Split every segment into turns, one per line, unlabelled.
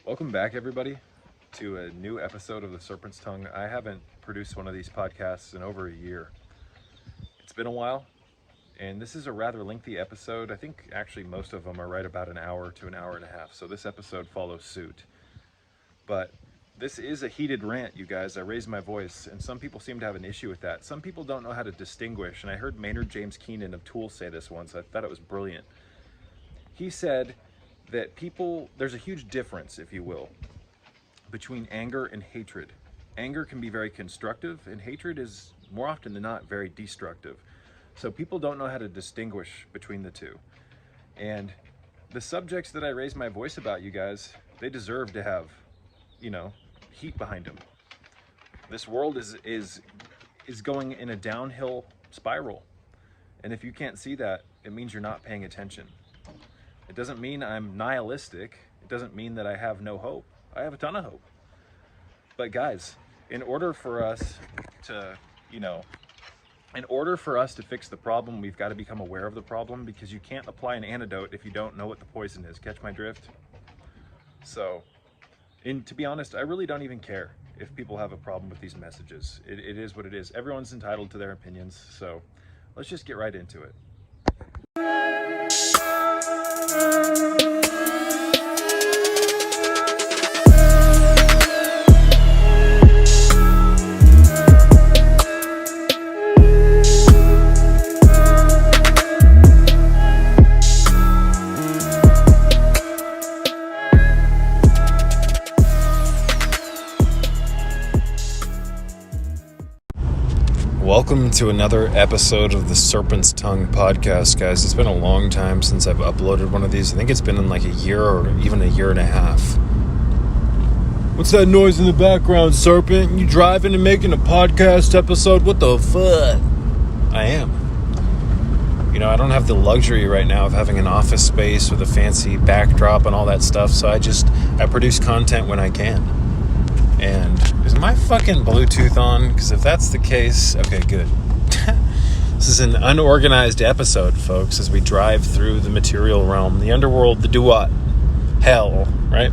Welcome back, everybody, to a new episode of the Serpent's Tongue. I haven't produced one of these podcasts in over a year. It's been a while, and this is a rather lengthy episode. I think actually most of them are right about an hour to an hour and a half, so this episode follows suit. But this is a heated rant, you guys. I raised my voice, and some people seem to have an issue with that. Some people don't know how to distinguish, and I heard Maynard James Keenan of Tool say this once. I thought it was brilliant. He said that there's a huge difference, if you will, between anger and hatred. Anger can be very constructive, and hatred is more often than not very destructive. So people don't know how to distinguish between the two. And the subjects that I raise my voice about, you guys, they deserve to have, heat behind them. This world is going in a downhill spiral. And if you can't see that, it means you're not paying attention. It doesn't mean I'm nihilistic. It doesn't mean that I have no hope. I have a ton of hope. But guys, in order for us to fix the problem, we've got to become aware of the problem, because you can't apply an antidote if you don't know what the poison is. Catch my drift? So, to be honest, I really don't even care if people have a problem with these messages. It is what it is. Everyone's entitled to their opinions. So let's just get right into it. Welcome to another episode of the Serpent's Tongue podcast, guys. It's been a long time since I've uploaded one of these. I think it's been in like a year or even a year and a half. What's that noise in the background, Serpent? You driving and making a podcast episode? What the fuck? I am. I don't have the luxury right now of having an office space with a fancy backdrop and all that stuff, so I produce content when I can. And is my fucking Bluetooth on? Because if that's the case, okay, good. This is an unorganized episode, folks, as we drive through the material realm, the underworld, the do-what? Hell, right?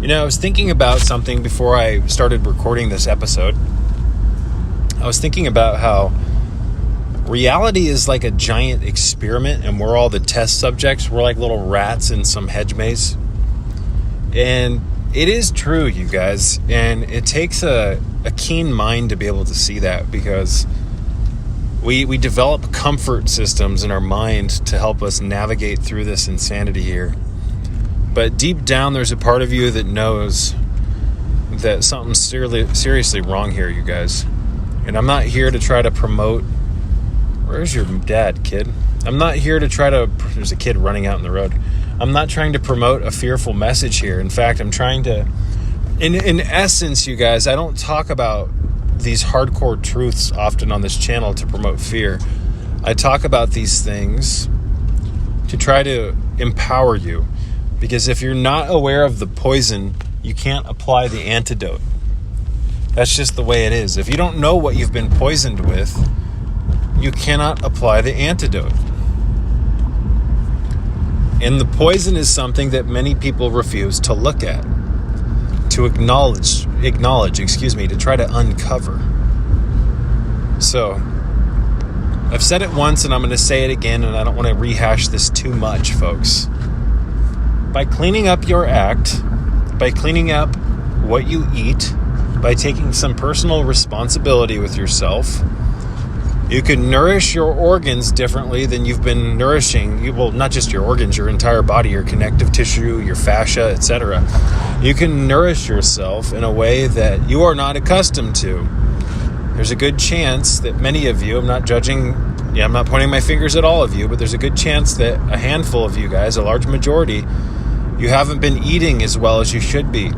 I was thinking about something before I started recording this episode. I was thinking about how reality is like a giant experiment, and we're all the test subjects. We're like little rats in some hedge maze. And it is true, you guys, and it takes a keen mind to be able to see that, because we develop comfort systems in our mind to help us navigate through this insanity here. But deep down, there's a part of you that knows that something's seriously wrong here, you guys. And I'm not here to try to promote... Where's your dad, kid? I'm not here to try to... There's a kid running out in the road. I'm not trying to promote a fearful message here. In fact, I'm trying to... In essence, you guys, I don't talk about these hardcore truths often on this channel to promote fear. I talk about these things to try to empower you. Because if you're not aware of the poison, you can't apply the antidote. That's just the way it is. If you don't know what you've been poisoned with, you cannot apply the antidote. And the poison is something that many people refuse to look at, to acknowledge, to try to uncover. So, I've said it once and I'm going to say it again, and I don't want to rehash this too much, folks. By cleaning up your act, by cleaning up what you eat, by taking some personal responsibility with yourself, you can nourish your organs differently than you've been nourishing. Well, not just your organs, your entire body, your connective tissue, your fascia, etc. You can nourish yourself in a way that you are not accustomed to. There's a good chance that many of you, I'm not pointing my fingers at all of you, but there's a good chance that a handful of you guys, a large majority, you haven't been eating as well as you should be.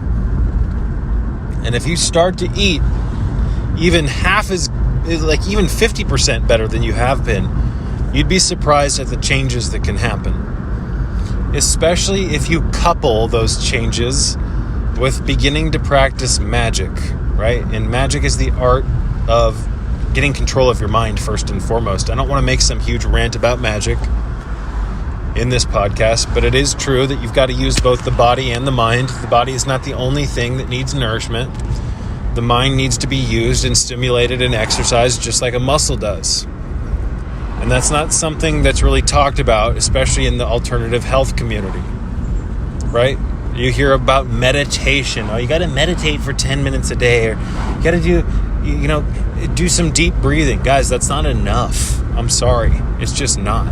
And if you start to eat even 50% better than you have been, you'd be surprised at the changes that can happen. Especially if you couple those changes with beginning to practice magic, right? And magic is the art of getting control of your mind first and foremost. I don't want to make some huge rant about magic, in this podcast, but it is true that you've got to use both the body and the mind. The body is not the only thing that needs nourishment. The mind needs to be used and stimulated and exercised just like a muscle does. And that's not something that's really talked about, especially in the alternative health community, right? You hear about meditation. Oh, you got to meditate for 10 minutes a day, or you got to do some deep breathing. Guys, that's not enough. I'm sorry. It's just not.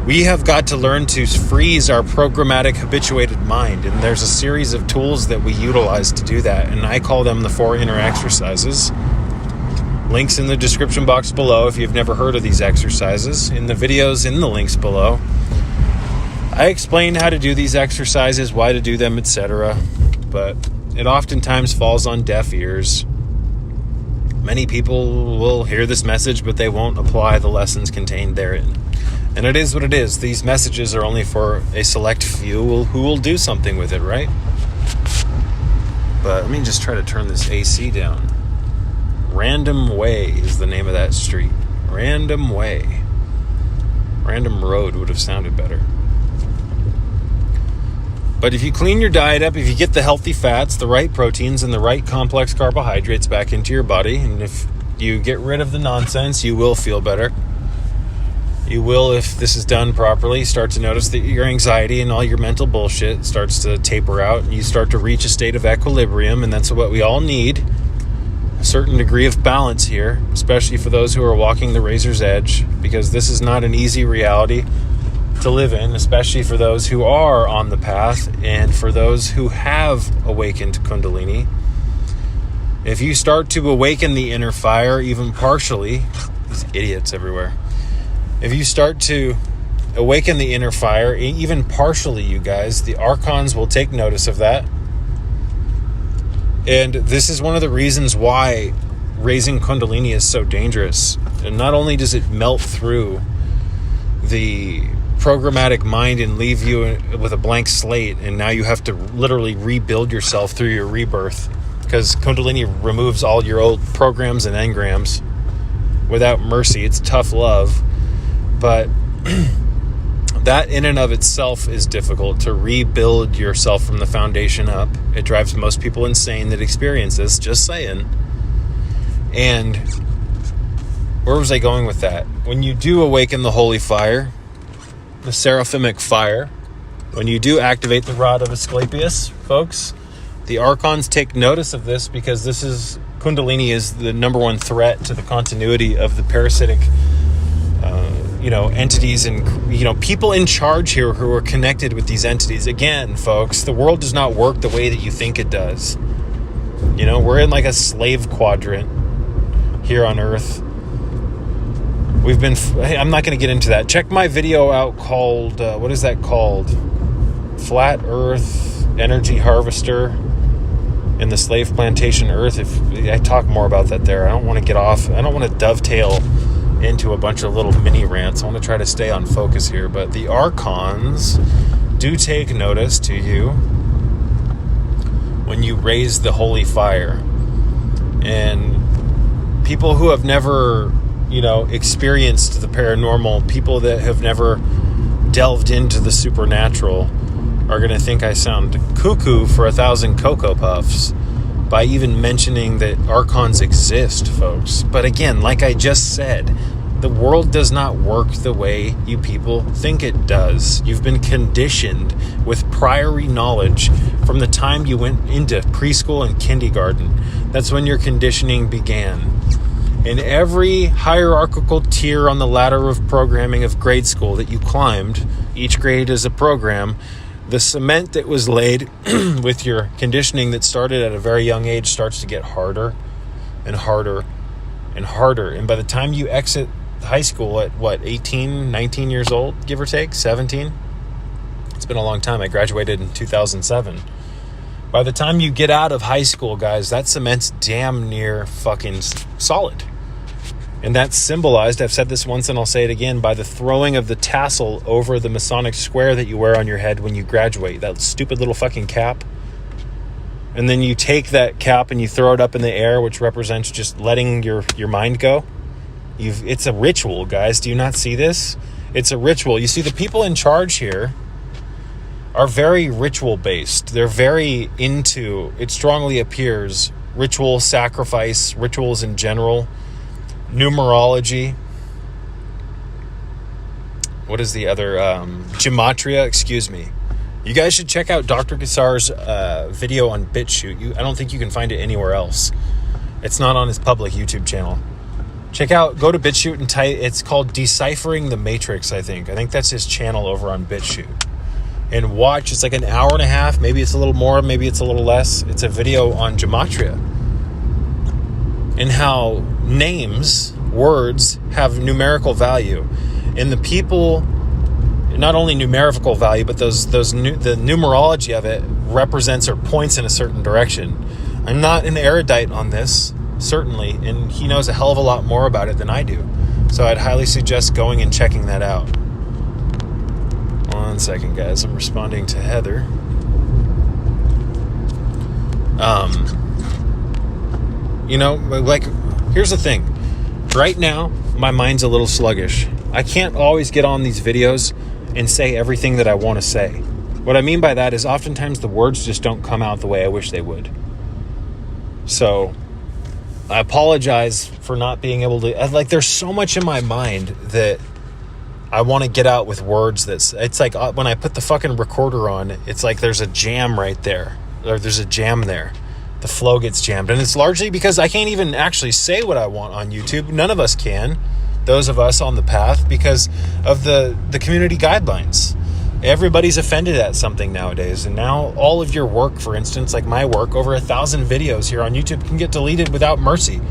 We have got to learn to freeze our programmatic habituated mind, and there's a series of tools that we utilize to do that, and I call them the 4 inner exercises. Links in the description box below if you've never heard of these exercises. In the videos in the links below, I explain how to do these exercises, why to do them, etc. But it oftentimes falls on deaf ears. Many people will hear this message, but they won't apply the lessons contained therein. And it is what it is. These messages are only for a select few who will do something with it, right? But let me just try to turn this AC down. Random Way is the name of that street. Random Way. Random Road would have sounded better. But if you clean your diet up, if you get the healthy fats, the right proteins, and the right complex carbohydrates back into your body, and if you get rid of the nonsense, you will feel better. You will, if this is done properly, start to notice that your anxiety and all your mental bullshit starts to taper out, and you start to reach a state of equilibrium, and that's what we all need. A certain degree of balance here, especially for those who are walking the razor's edge, because this is not an easy reality to live in, especially for those who are on the path and for those who have awakened Kundalini. If you start to awaken the inner fire, even partially, these idiots everywhere. If you start to awaken the inner fire, even partially, you guys, the archons will take notice of that. And this is one of the reasons why raising Kundalini is so dangerous. And not only does it melt through the programmatic mind and leave you with a blank slate, and now you have to literally rebuild yourself through your rebirth, because Kundalini removes all your old programs and engrams without mercy. It's tough love. But that in and of itself is difficult, to rebuild yourself from the foundation up. It drives most people insane that experience this, just saying. And where was I going with that? When you do awaken the holy fire, the seraphic fire, when you do activate the rod of Asclepius, folks, the archons take notice of this, because this is, Kundalini is the number one threat to the continuity of the parasitic entities and, people in charge here who are connected with these entities. Again, folks, the world does not work the way that you think it does. We're in like a slave quadrant here on Earth. I'm not going to get into that. Check my video out called, what is that called? Flat Earth Energy Harvester in the Slave Plantation Earth. If I talk more about that there. I don't want to get off. I don't want to dovetail into a bunch of little mini rants. I want to try to stay on focus here. But the archons do take notice to you when you raise the holy fire. And people who have never, experienced the paranormal, people that have never delved into the supernatural, are going to think I sound cuckoo for 1,000 Cocoa Puffs by even mentioning that archons exist, folks. But again, like I just said, the world does not work the way you people think it does. You've been conditioned with prior knowledge from the time you went into preschool and kindergarten. That's when your conditioning began. In every hierarchical tier on the ladder of programming of grade school that you climbed, each grade is a program, the cement that was laid with your conditioning that started at a very young age starts to get harder and harder and harder. And by the time you exit high school at 18, 19 years old, give or take, 17? It's been a long time. I graduated in 2007. By the time you get out of high school, guys, that cement's damn near fucking solid. And that's symbolized, I've said this once and I'll say it again, by the throwing of the tassel over the Masonic square that you wear on your head when you graduate. That stupid little fucking cap. And then you take that cap and you throw it up in the air, which represents just letting your mind go. It's a ritual, guys. Do you not see this? It's a ritual. You see, the people in charge here are very ritual based. They're very into, it strongly appears, ritual, sacrifice, rituals in general, numerology. What is the other? Gematria, excuse me. You guys should check out Dr. Gassar's video on BitChute. I don't think you can find it anywhere else. It's not on his public YouTube channel. Go to BitChute and type, it's called Deciphering the Matrix, I think. I think that's his channel over on BitChute. And watch, it's like an hour and a half, maybe it's a little more, maybe it's a little less. It's a video on gematria and how names, words, have numerical value. And the people, not only numerical value, but the numerology of it represents or points in a certain direction. I'm not an erudite on this, certainly, and he knows a hell of a lot more about it than I do. So I'd highly suggest going and checking that out. 1 second, guys. I'm responding to Heather. Here's the thing. Right now, my mind's a little sluggish. I can't always get on these videos and say everything that I want to say. What I mean by that is oftentimes the words just don't come out the way I wish they would. So I apologize for not being able to, there's so much in my mind that I want to get out with words. It's like when I put the fucking recorder on, it's like there's a jam right there. Or there's a jam there. The flow gets jammed. And it's largely because I can't even actually say what I want on YouTube. None of us can. Those of us on the path, because of the community guidelines. Everybody's offended at something nowadays. And now all of your work, for instance, like my work, over 1,000 videos here on YouTube can get deleted without mercy.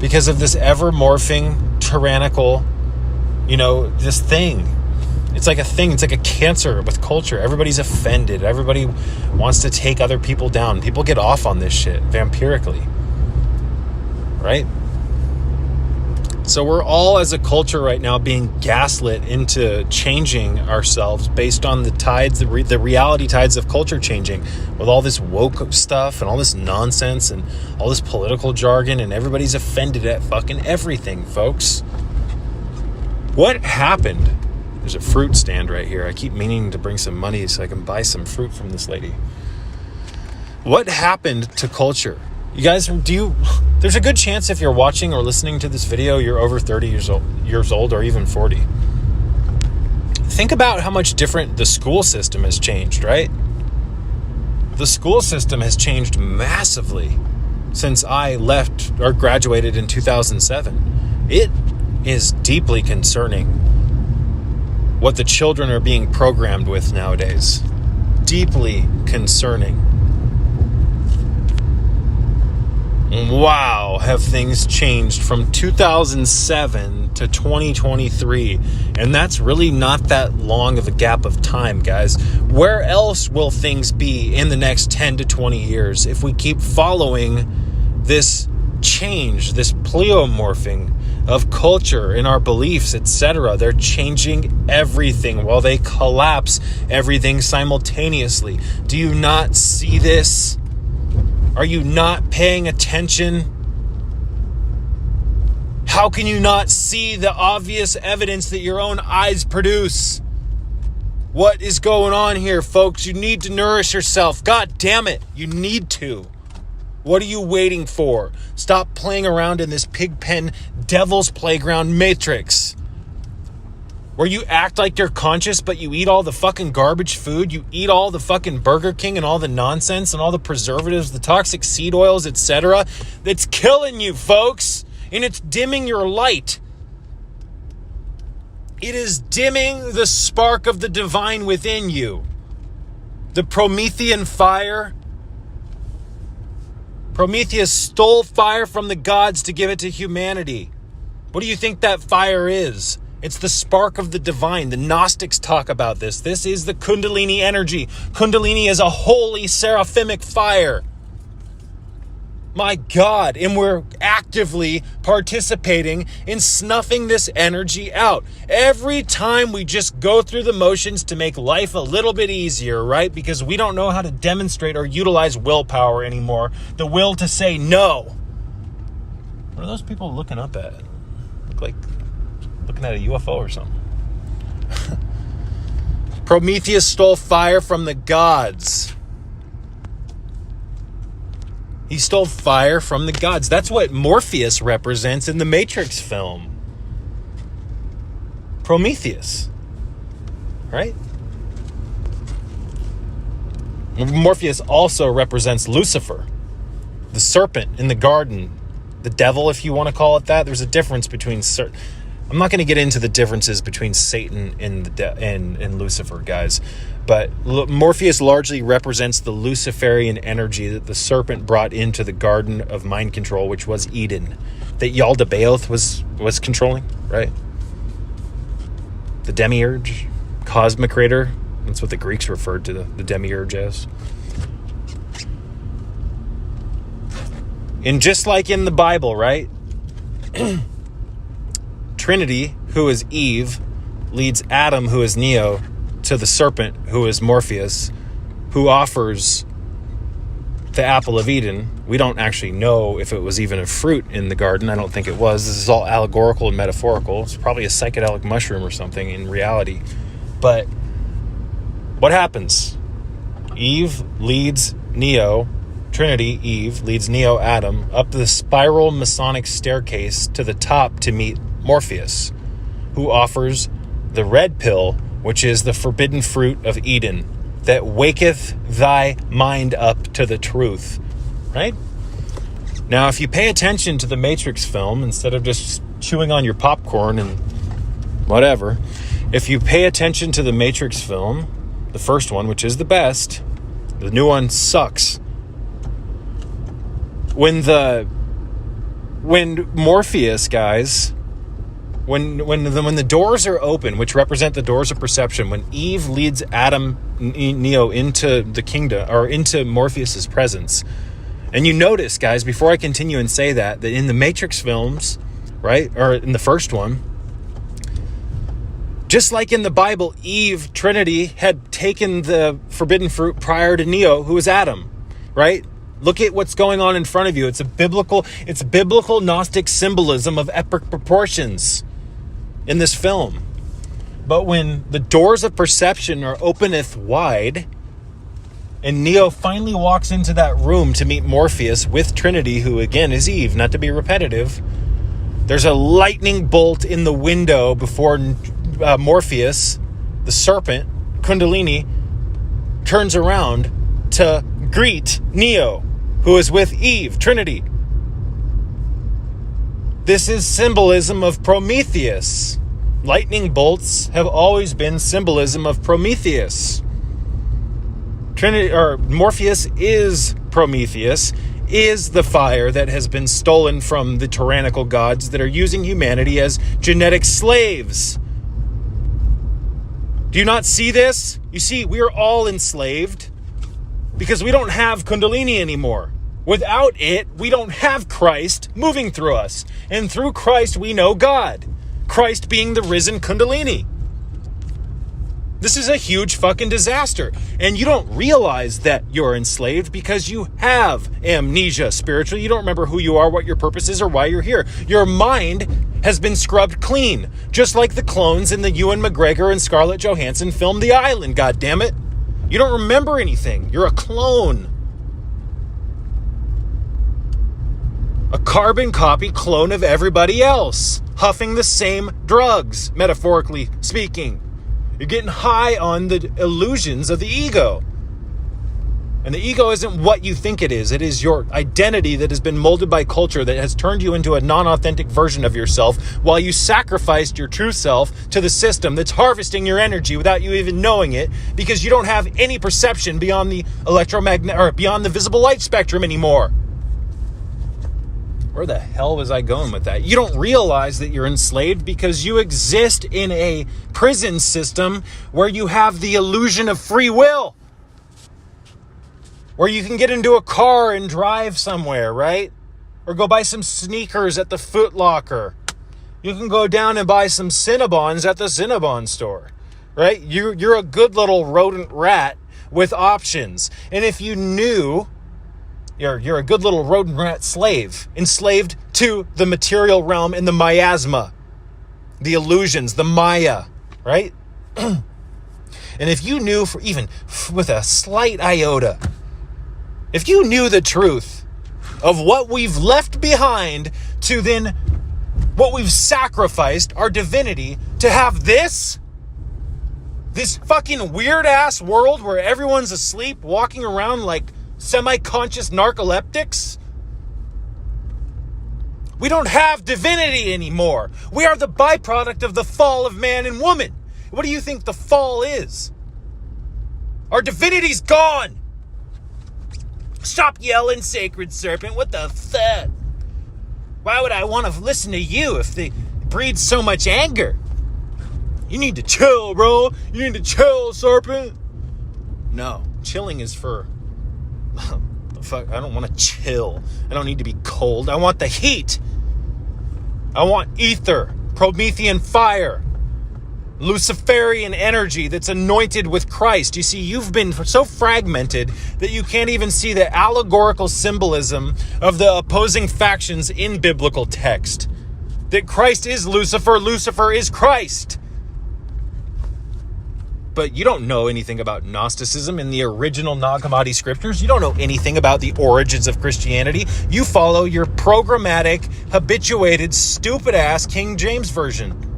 Because of this ever-morphing, tyrannical, this thing. It's like a thing. It's like a cancer with culture. Everybody's offended. Everybody wants to take other people down. People get off on this shit vampirically. Right? So we're all, as a culture right now, being gaslit into changing ourselves based on the tides, the reality tides of culture changing, with all this woke stuff and all this nonsense and all this political jargon, and everybody's offended at fucking everything, folks. What happened? There's a fruit stand right here. I keep meaning to bring some money so I can buy some fruit from this lady. What happened to culture? You guys, there's a good chance if you're watching or listening to this video, you're over 30 years old or even 40. Think about how much different the school system has changed, right? The school system has changed massively since I left or graduated in 2007. It is deeply concerning what the children are being programmed with nowadays. Deeply concerning. Wow, have things changed from 2007 to 2023. And that's really not that long of a gap of time, guys. Where else will things be in the next 10 to 20 years if we keep following this change, this pleomorphing of culture and our beliefs, etc.? They're changing everything while they collapse everything simultaneously. Do you not see this? Are you not paying attention? How can you not see the obvious evidence that your own eyes produce? What is going on here, folks? You need to nourish yourself. God damn it, you need to. What are you waiting for? Stop playing around in this pigpen devil's playground matrix, where you act like you're conscious, but you eat all the fucking garbage food. You eat all the fucking Burger King and all the nonsense and all the preservatives, the toxic seed oils, etc. That's killing you, folks. And it's dimming your light. It is dimming the spark of the divine within you. The Promethean fire. Prometheus stole fire from the gods to give it to humanity. What do you think that fire is? It's the spark of the divine. The Gnostics talk about this. This is the Kundalini energy. Kundalini is a holy seraphimic fire. My God. And we're actively participating in snuffing this energy out. Every time we just go through the motions to make life a little bit easier, right? Because we don't know how to demonstrate or utilize willpower anymore. The will to say no. What are those people looking up at? Look like Looking at a UFO or something. Prometheus stole fire from the gods. He stole fire from the gods. That's what Morpheus represents in the Matrix film. Prometheus. Right? Morpheus also represents Lucifer, the serpent in the garden, the devil, if you want to call it that. There's a difference between I'm not going to get into the differences between Satan and Lucifer, guys. But Morpheus largely represents the Luciferian energy that the serpent brought into the garden of mind control, which was Eden, that Yaldabaoth was controlling, right? The demiurge, cosmic creator. That's what the Greeks referred to the demiurge as. And just like in the Bible, right? Trinity, who is Eve, leads Adam, who is Neo, to the serpent, who is Morpheus, who offers the apple of Eden. We don't actually know if it was even a fruit in the garden. I don't think it was. This is all allegorical and metaphorical. It's probably a psychedelic mushroom or something in reality. But what happens? Eve leads Neo, Trinity, Eve, leads Neo, Adam, up the spiral Masonic staircase to the top to meet Morpheus, who offers the red pill, which is the forbidden fruit of Eden, that waketh thy mind up to the truth, right? Now, if you pay attention to the Matrix film, instead of just chewing on your popcorn and whatever, if you pay attention to the Matrix film, the first one, which is the best, the new one sucks. When Morpheus, guys, when the doors are open, which represent the doors of perception, when Eve leads Adam, Neo, into the kingdom, or into Morpheus's presence, and you notice, guys, before I continue and say that in the Matrix films, right, or in the first one, just like in the Bible, Eve, Trinity, had taken the forbidden fruit prior to Neo, who was Adam, right? Look at what's going on in front of you. It's biblical Gnostic symbolism of epic proportions in this film. But when the doors of perception are openeth wide, and Neo finally walks into that room to meet Morpheus with Trinity, who again is Eve, not to be repetitive, there's a lightning bolt in the window before Morpheus, the serpent, Kundalini, turns around to greet Neo, who is with Eve, Trinity. This is symbolism of Prometheus. Lightning bolts have always been symbolism of Prometheus. Trinity, or Morpheus, is Prometheus, is the fire that has been stolen from the tyrannical gods that are using humanity as genetic slaves. Do you not see this? You see, we are all enslaved because we don't have Kundalini anymore. Without it, we don't have Christ moving through us. And through Christ, we know God. Christ being the risen Kundalini. This is a huge fucking disaster. And you don't realize that you're enslaved because you have amnesia spiritually. You don't remember who you are, what your purpose is, or why you're here. Your mind has been scrubbed clean, just like the clones in the Ewan McGregor and Scarlett Johansson film The Island, goddammit. You don't remember anything. You're a clone. A carbon copy clone of everybody else, huffing the same drugs, metaphorically speaking. You're getting high on the illusions of the ego. And the ego isn't what you think it is. It is your identity that has been molded by culture that has turned you into a non-authentic version of yourself while you sacrificed your true self to the system that's harvesting your energy without you even knowing it, because you don't have any perception beyond the beyond the visible light spectrum anymore. Where the hell was I going with that? You don't realize that you're enslaved because you exist in a prison system where you have the illusion of free will. Where you can get into a car and drive somewhere, right? Or go buy some sneakers at the Foot Locker. You can go down and buy some Cinnabons at the Cinnabon store, right? You're a good little rodent rat with options. And if you knew, you're a good little rodent rat slave, enslaved to the material realm and the miasma. the illusions, the Maya, right? And if you knew, for even with a slight iota, if you knew the truth of what we've left behind to then what we've sacrificed, our divinity, to have this fucking weird-ass world where everyone's asleep, walking around like semi-conscious narcoleptics. We don't have divinity anymore. We are the byproduct of the fall of man and woman. What do you think the fall is? Our divinity's gone. Stop yelling, Sacred Serpent. What the fuck? Why would I want to listen to you if they breed so much anger? You need to chill, bro. You need to chill, Serpent. No, chilling is for... the fuck? I don't want to chill. I don't need to be cold. I want the heat. I want ether, Promethean fire, Luciferian energy that's anointed with Christ. You see, you've been so fragmented that you can't even see the allegorical symbolism of the opposing factions in biblical text. That Christ is Lucifer, Lucifer is Christ. But you don't know anything about Gnosticism in the original Nag Hammadi scriptures. You don't know anything about the origins of Christianity. You follow your programmatic, habituated, stupid-ass King James Version.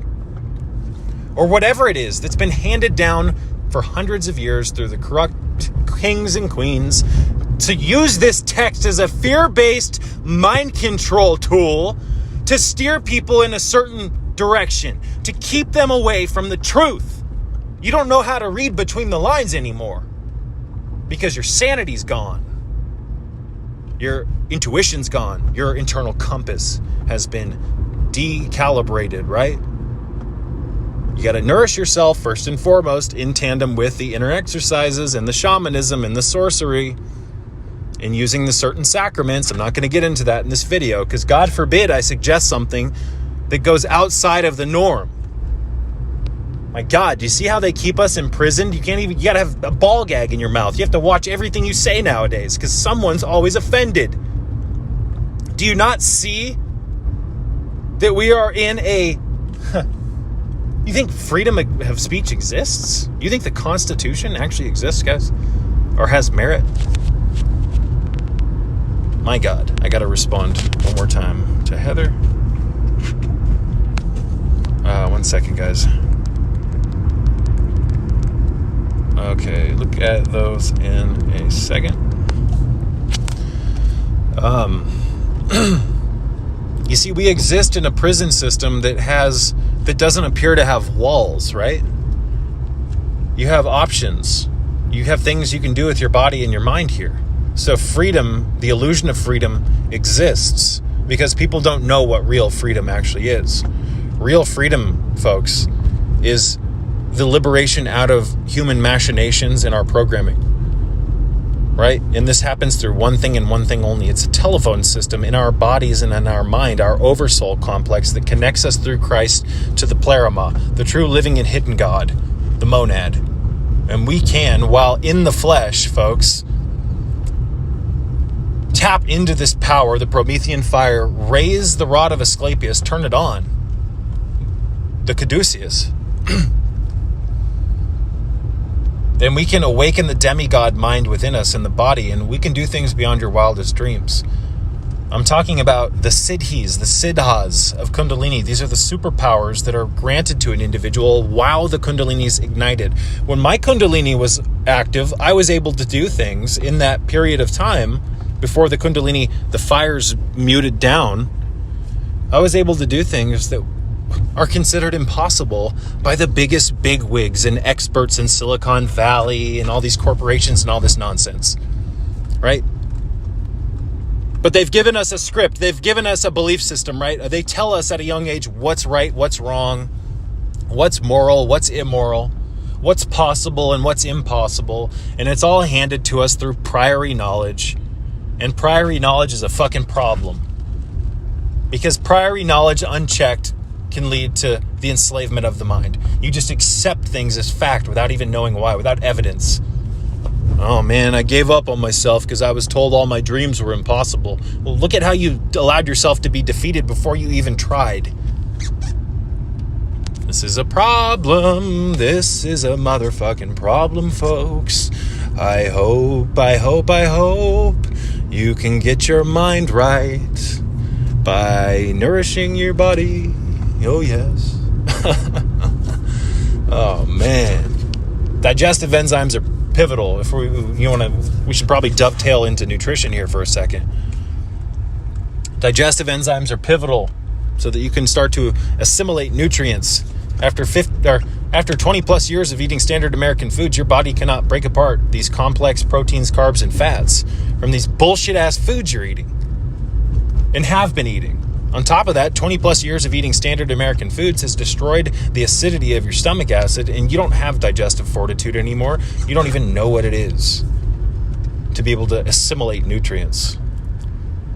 Or whatever it is that's been handed down for hundreds of years through the corrupt kings and queens to use this text as a fear-based mind control tool to steer people in a certain direction, to keep them away from the truth. You don't know how to read between the lines anymore because your sanity's gone. Your intuition's gone. Your internal compass has been decalibrated, right? You got to nourish yourself first and foremost in tandem with the inner exercises and the shamanism and the sorcery and using the certain sacraments. I'm not going to get into that in this video because God forbid I suggest something that goes outside of the norm. My God, do you see how they keep us imprisoned? You gotta have a ball gag in your mouth. You have to watch everything you say nowadays because someone's always offended. Do you not see that we are in a... You think freedom of speech exists? You think the Constitution actually exists, guys? Or has merit? My God, I gotta respond one more time to Heather. 1 second, guys. Okay, look at those in a second. You see, we exist in a prison system that doesn't appear to have walls, right? You have options. You have things you can do with your body and your mind here. So freedom, the illusion of freedom, exists because people don't know what real freedom actually is. Real freedom, folks, is the liberation out of human machinations in our programming, right? And this happens through one thing and one thing only. It's a telephone system in our bodies and in our mind, our oversoul complex that connects us through Christ to the pleroma, the true living and hidden God, the monad. And we can, while in the flesh, folks, tap into this power, the Promethean fire, raise the rod of Asclepius, turn it on, the caduceus. Then we can awaken the demigod mind within us in the body, and we can do things beyond your wildest dreams. I'm talking about the siddhis, the siddhas of Kundalini. These are the superpowers that are granted to an individual while the Kundalini is ignited. When my Kundalini was active, I was able to do things in that period of time before the Kundalini, the fires muted down. I was able to do things that are considered impossible by the biggest bigwigs and experts in Silicon Valley and all these corporations and all this nonsense, right? But they've given us a script. They've given us a belief system, right? They tell us at a young age what's right, what's wrong, what's moral, what's immoral, what's possible and what's impossible. And it's all handed to us through priori knowledge. And priori knowledge is a fucking problem. Because priori knowledge unchecked can lead to the enslavement of the mind. You just accept things as fact without even knowing why, without evidence. Oh man, I gave up on myself because I was told all my dreams were impossible. Well, look at how you allowed yourself to be defeated before you even tried. This is a problem. This is a motherfucking problem, folks. I hope you can get your mind right by nourishing your body. Oh, yes. Oh, man. Digestive enzymes are pivotal. If we should probably dovetail into nutrition here for a second. Digestive enzymes are pivotal so that you can start to assimilate nutrients. After 20 plus years of eating standard American foods, your body cannot break apart these complex proteins, carbs, and fats from these bullshit ass foods you're eating and have been eating. On top of that, 20 plus years of eating standard American foods has destroyed the acidity of your stomach acid, and you don't have digestive fortitude anymore. You don't even know what it is to be able to assimilate nutrients.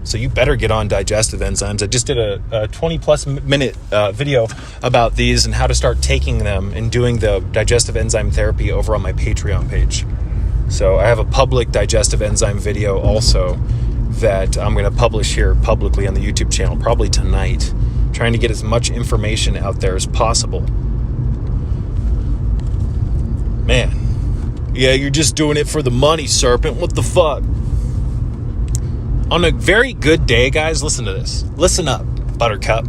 So you better get on digestive enzymes. I just did a 20 plus minute video about these and how to start taking them and doing the digestive enzyme therapy over on my Patreon page. So I have a public digestive enzyme video also that I'm going to publish here publicly on the YouTube channel, probably tonight, trying to get as much information out there as possible. Man, yeah, you're just doing it for the money, Serpent. What the fuck? On a very good day, guys, listen to this. Listen up, Buttercup.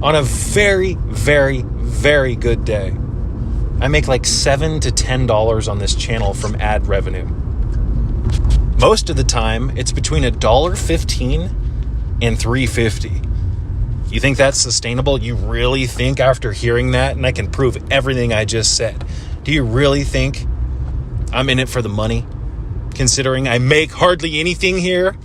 On a very, very, very good day, I make like $7 to $10 on this channel from ad revenue. Most of the time, it's between $1.15 and $3.50. You think that's sustainable? You really think after hearing that, and I can prove everything I just said, do you really think I'm in it for the money? Considering I make hardly anything here?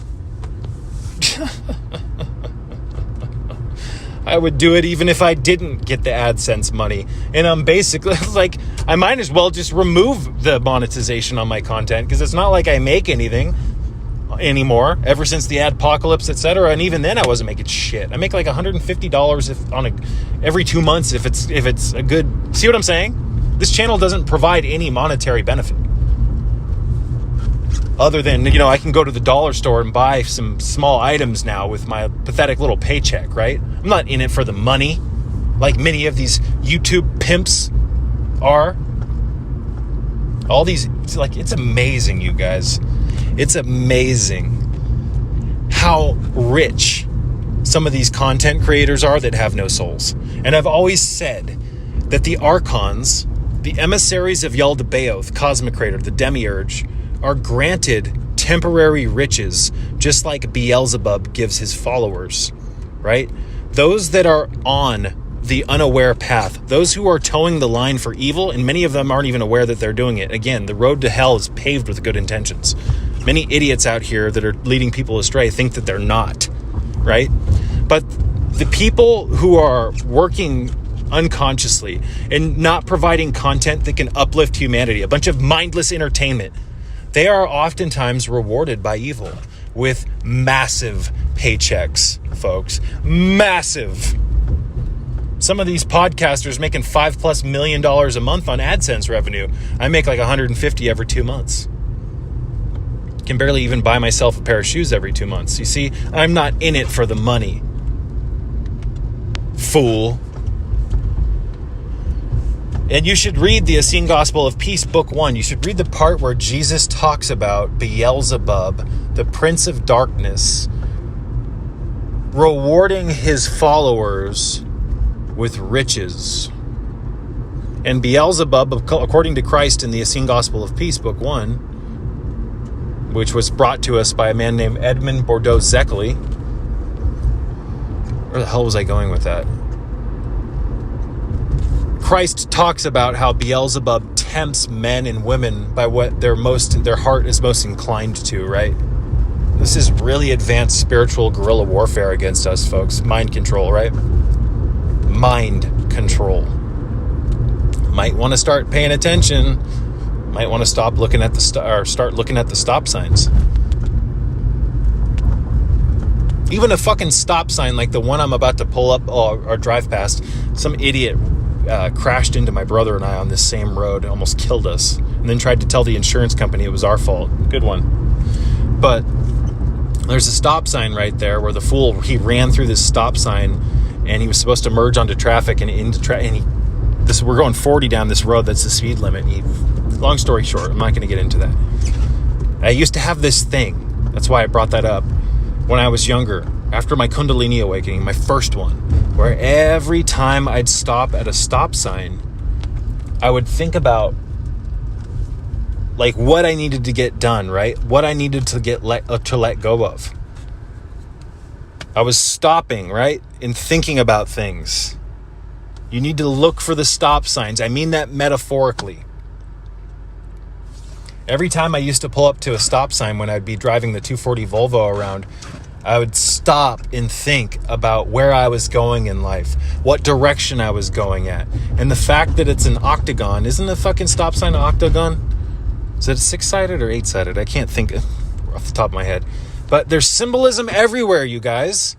I would do it even if I didn't get the AdSense money. And I'm basically like, I might as well just remove the monetization on my content, because it's not like I make anything anymore ever since the adpocalypse, etc. And even then I wasn't making shit. I make like $150 every 2 months if it's a good, see what I'm saying? This channel doesn't provide any monetary benefit. Other than, I can go to the dollar store and buy some small items now with my pathetic little paycheck, right? I'm not in it for the money like many of these YouTube pimps are. All these, it's amazing, you guys. It's amazing how rich some of these content creators are that have no souls. And I've always said that the archons, the emissaries of Yaldabaoth, Cosmic Creator, the Demiurge, are granted temporary riches, just like Beelzebub gives his followers, right? Those that are on the unaware path, those who are towing the line for evil, and many of them aren't even aware that they're doing it. Again, the road to hell is paved with good intentions. Many idiots out here that are leading people astray think that they're not, right? But the people who are working unconsciously and not providing content that can uplift humanity, a bunch of mindless entertainment, they are oftentimes rewarded by evil with massive paychecks, folks. Massive. Some of these podcasters making $5+ million a month on AdSense revenue. I make like $150 every 2 months. Can barely even buy myself a pair of shoes every 2 months. You see, I'm not in it for the money. Fool. And you should read the Essene Gospel of Peace, Book 1. You should read the part where Jesus talks about Beelzebub, the prince of darkness, rewarding his followers with riches. And Beelzebub, according to Christ in the Essene Gospel of Peace, Book 1, which was brought to us by a man named Edmund Bordeaux-Zeckley. Where the hell was I going with that? Christ talks about how Beelzebub tempts men and women by what their heart is most inclined to, right? This is really advanced spiritual guerrilla warfare against us, folks. Mind control, right? Mind control. Might want to start paying attention. Might want to stop looking at start looking at the stop signs. Even a fucking stop sign like the one I'm about to pull up or drive past, some idiot crashed into my brother and I on this same road and almost killed us, and then tried to tell the insurance company it was our fault. Good one. But there's a stop sign right there where the fool, he ran through this stop sign and he was supposed to merge onto traffic and into and he We're going 40 down this road that's the speed limit. Long story short, I'm not going to get into that. I used to have this thing. That's why I brought that up. When I was younger, after my Kundalini awakening, my first one, where every time I'd stop at a stop sign, I would think about like what I needed to get done, right? What I needed to let go of. I was stopping, right? And thinking about things. You need to look for the stop signs. I mean that metaphorically. Every time I used to pull up to a stop sign when I'd be driving the 240 Volvo around, I would stop and think about where I was going in life, what direction I was going at. And the fact that it's an octagon, isn't the fucking stop sign an octagon? Is it 6-sided or 8-sided? I can't think off the top of my head. But there's symbolism everywhere, you guys.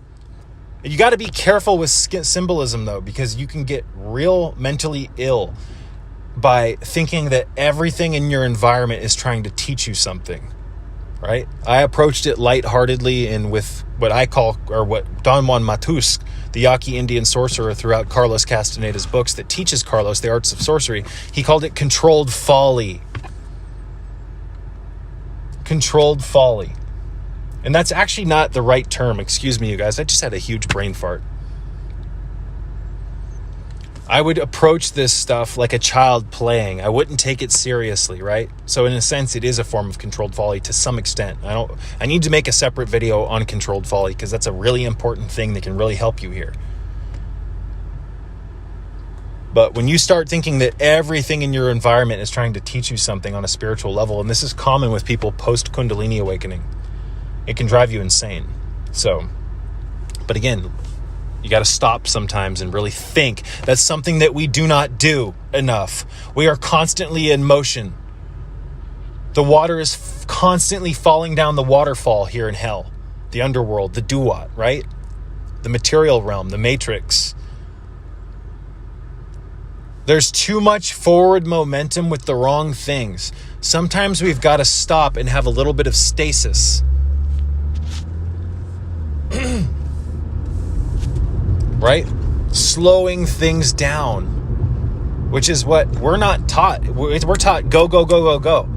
You got to be careful with symbolism, though, because you can get real mentally ill by thinking that everything in your environment is trying to teach you something, right? I approached it lightheartedly and with what I call, or what Don Juan Matus, the Yaqui Indian sorcerer throughout Carlos Castaneda's books that teaches Carlos the arts of sorcery, he called it controlled folly. Controlled folly. And that's actually not the right term. Excuse me, you guys. I just had a huge brain fart. I would approach this stuff like a child playing. I wouldn't take it seriously, right? So in a sense, it is a form of controlled folly to some extent. I need to make a separate video on controlled folly because that's a really important thing that can really help you here. But when you start thinking that everything in your environment is trying to teach you something on a spiritual level, and this is common with people post-Kundalini awakening, it can drive you insane. So, but again, you got to stop sometimes and really think. That's something that we do not do enough. We are constantly in motion. The water is constantly falling down the waterfall here in hell, the underworld, the duat, right? The material realm, the matrix. There's too much forward momentum with the wrong things. Sometimes we've got to stop and have a little bit of stasis. Right? Slowing things down, which is what we're not taught. We're taught go, go, go, go, go.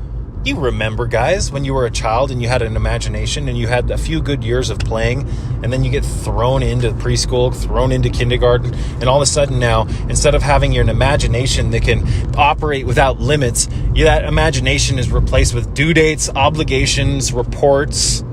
You remember, guys, when you were a child and you had an imagination and you had a few good years of playing, and then you get thrown into preschool, thrown into kindergarten, and all of a sudden now, instead of having an imagination that can operate without limits, that imagination is replaced with due dates, obligations, reports,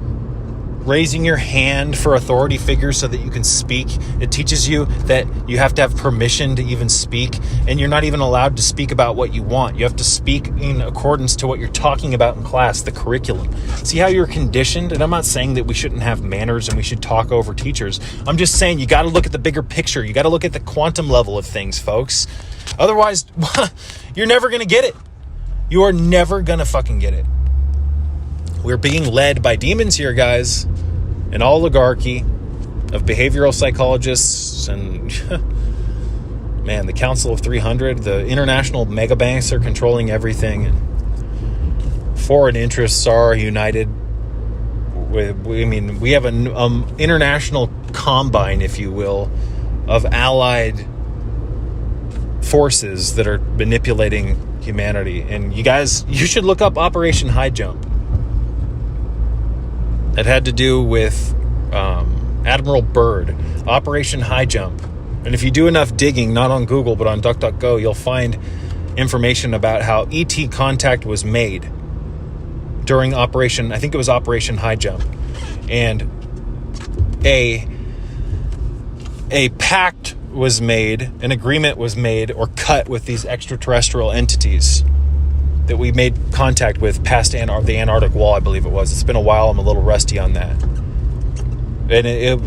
raising your hand for authority figures so that you can speak. It teaches you that you have to have permission to even speak, and you're not even allowed to speak about what you want. You have to speak in accordance to what you're talking about in class, the curriculum. See how you're conditioned? And I'm not saying that we shouldn't have manners and we should talk over teachers. I'm just saying you got to look at the bigger picture. You got to look at the quantum level of things, folks. Otherwise, you're never going to get it. You are never going to fucking get it. We're being led by demons here, guys. An oligarchy of behavioral psychologists and, man, the Council of 300, the international mega banks are controlling everything. And foreign interests are united. We have an international combine, if you will, of allied forces that are manipulating humanity. And you guys, you should look up Operation High Jump. It had to do with Admiral Byrd, Operation High Jump. And if you do enough digging, not on Google, but on DuckDuckGo, you'll find information about how ET contact was made during Operation, I think it was Operation High Jump. And a pact was made, an agreement was made or cut with these extraterrestrial entities that we made contact with past the Antarctic wall, I believe it was. It's been a while. I'm a little rusty on that. And it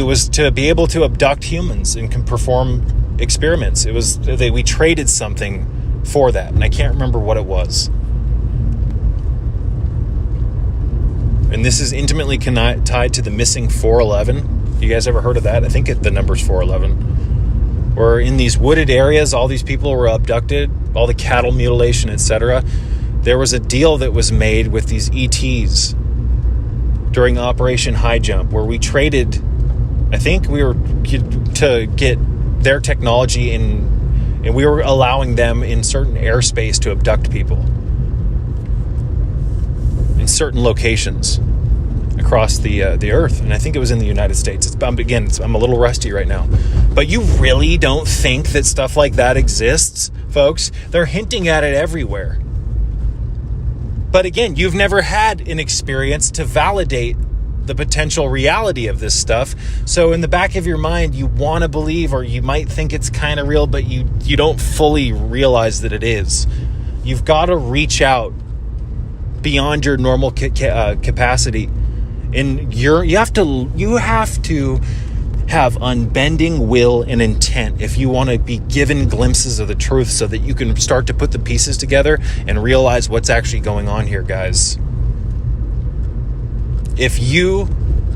was to be able to abduct humans and can perform experiments. It was we traded something for that, and I can't remember what it was. And this is intimately tied to the missing 411. You guys ever heard of that? I think the number's 411. Where in these wooded areas, all these people were abducted, all the cattle mutilation, etc. There was a deal that was made with these ETs during Operation High Jump, where we traded, I think we were to get their technology And we were allowing them in certain airspace to abduct people in certain locations across the earth. And I think it was in the United States. I'm a little rusty right now. But you really don't think that stuff like that exists, folks? They're hinting at it everywhere. But again, you've never had an experience to validate the potential reality of this stuff. So in the back of your mind, you want to believe, or you might think it's kind of real, but you don't fully realize that it is. You've got to reach out beyond your normal capacity. And you have to have unbending will and intent if you want to be given glimpses of the truth, so that you can start to put the pieces together and realize what's actually going on here, guys. If you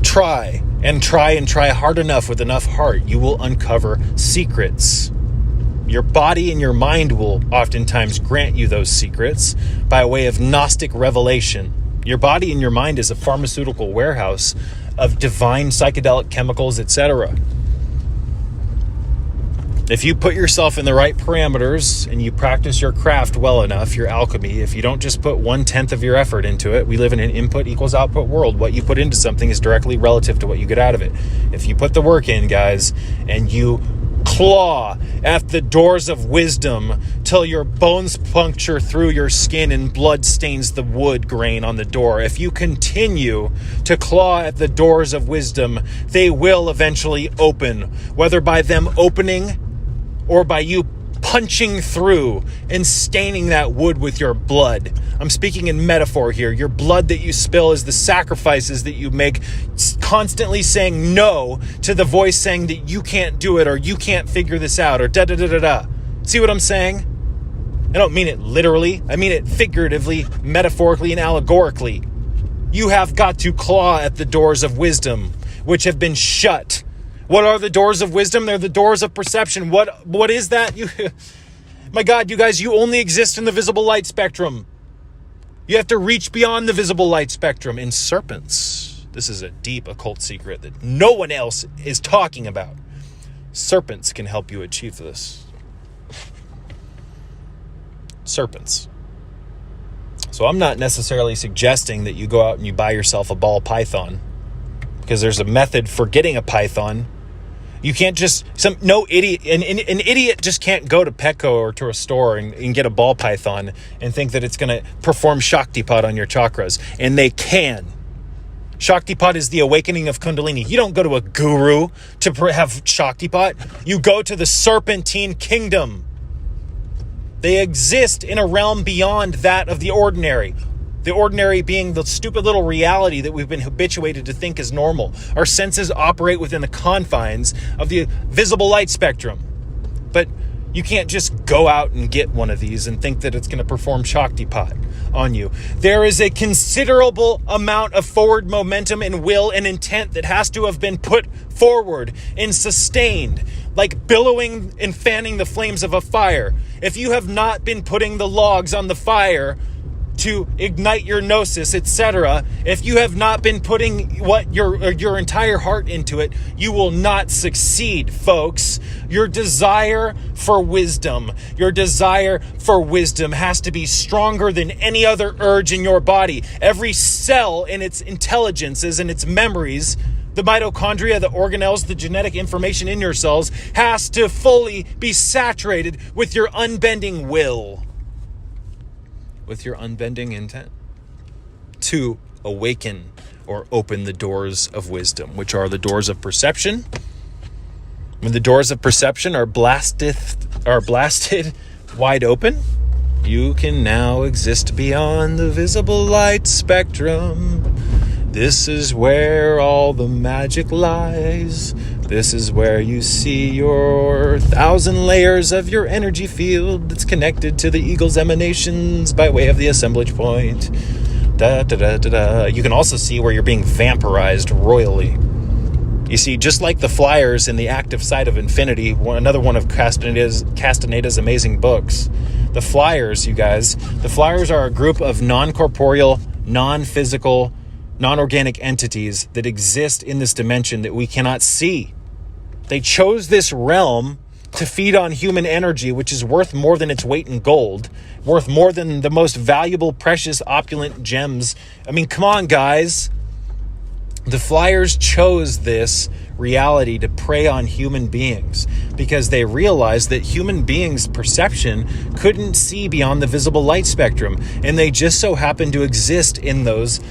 try hard enough with enough heart, you will uncover secrets. Your body and your mind will oftentimes grant you those secrets by way of Gnostic revelation. Your body and your mind is a pharmaceutical warehouse of divine psychedelic chemicals, etc. If you put yourself in the right parameters and you practice your craft well enough, your alchemy, if you don't just put 1/10 of your effort into it, we live in an input equals output world. What you put into something is directly relative to what you get out of it. If you put the work in, guys, and you claw at the doors of wisdom till your bones puncture through your skin and blood stains the wood grain on the door, if you continue to claw at the doors of wisdom, they will eventually open, whether by them opening or by you punching through and staining that wood with your blood. I'm speaking in metaphor here. Your blood that you spill is the sacrifices that you make, constantly saying no to the voice saying that you can't do it, or you can't figure this out, or da-da-da-da-da. See what I'm saying? I don't mean it literally. I mean it figuratively, metaphorically, and allegorically. You have got to claw at the doors of wisdom, which have been shut. What are the doors of wisdom? They're the doors of perception. What is that? My God, you guys, you only exist in the visible light spectrum. You have to reach beyond the visible light spectrum. In Serpent's, this is a deep occult secret that no one else is talking about. Serpent's can help you achieve this. Serpent's. So I'm not necessarily suggesting that you go out and you buy yourself a ball python, because there's a method for getting a python. You can't just, an idiot just can't go to Petco or to a store and get a ball python and think that it's going to perform Shaktipat on your chakras. And they can. Shaktipat is the awakening of Kundalini. You don't go to a guru to have Shaktipat. You go to the Serpentine kingdom. They exist in a realm beyond that of the ordinary. The ordinary being the stupid little reality that we've been habituated to think is normal. Our senses operate within the confines of the visible light spectrum. But you can't just go out and get one of these and think that it's going to perform Shaktipat on you. There is a considerable amount of forward momentum and will and intent that has to have been put forward and sustained, like billowing and fanning the flames of a fire. If you have not been putting the logs on the fire to ignite your gnosis, etc., if you have not been putting your entire heart into it, you will not succeed, folks. Your desire for wisdom has to be stronger than any other urge in your body. Every cell in its intelligences and its memories, the mitochondria, the organelles, the genetic information in your cells, has to fully be saturated with your unbending will, with your unbending intent to awaken or open the doors of wisdom, which are the doors of perception. When the doors of perception are blasted wide open, you can now exist beyond the visible light spectrum. This is where all the magic lies. This is where you see your 1,000 layers of your energy field that's connected to the eagle's emanations by way of the assemblage point. You can also see where you're being vampirized royally. You see, just like the flyers in the active side of infinity, another one of Castaneda's amazing books, the flyers, you guys, the flyers are a group of non-corporeal, non-physical, non-organic entities that exist in this dimension that we cannot see. They chose this realm to feed on human energy, which is worth more than its weight in gold, worth more than the most valuable, precious, opulent gems. I mean, come on, guys. The Flyers chose this reality to prey on human beings because they realized that human beings' perception couldn't see beyond the visible light spectrum, and they just so happened to exist in those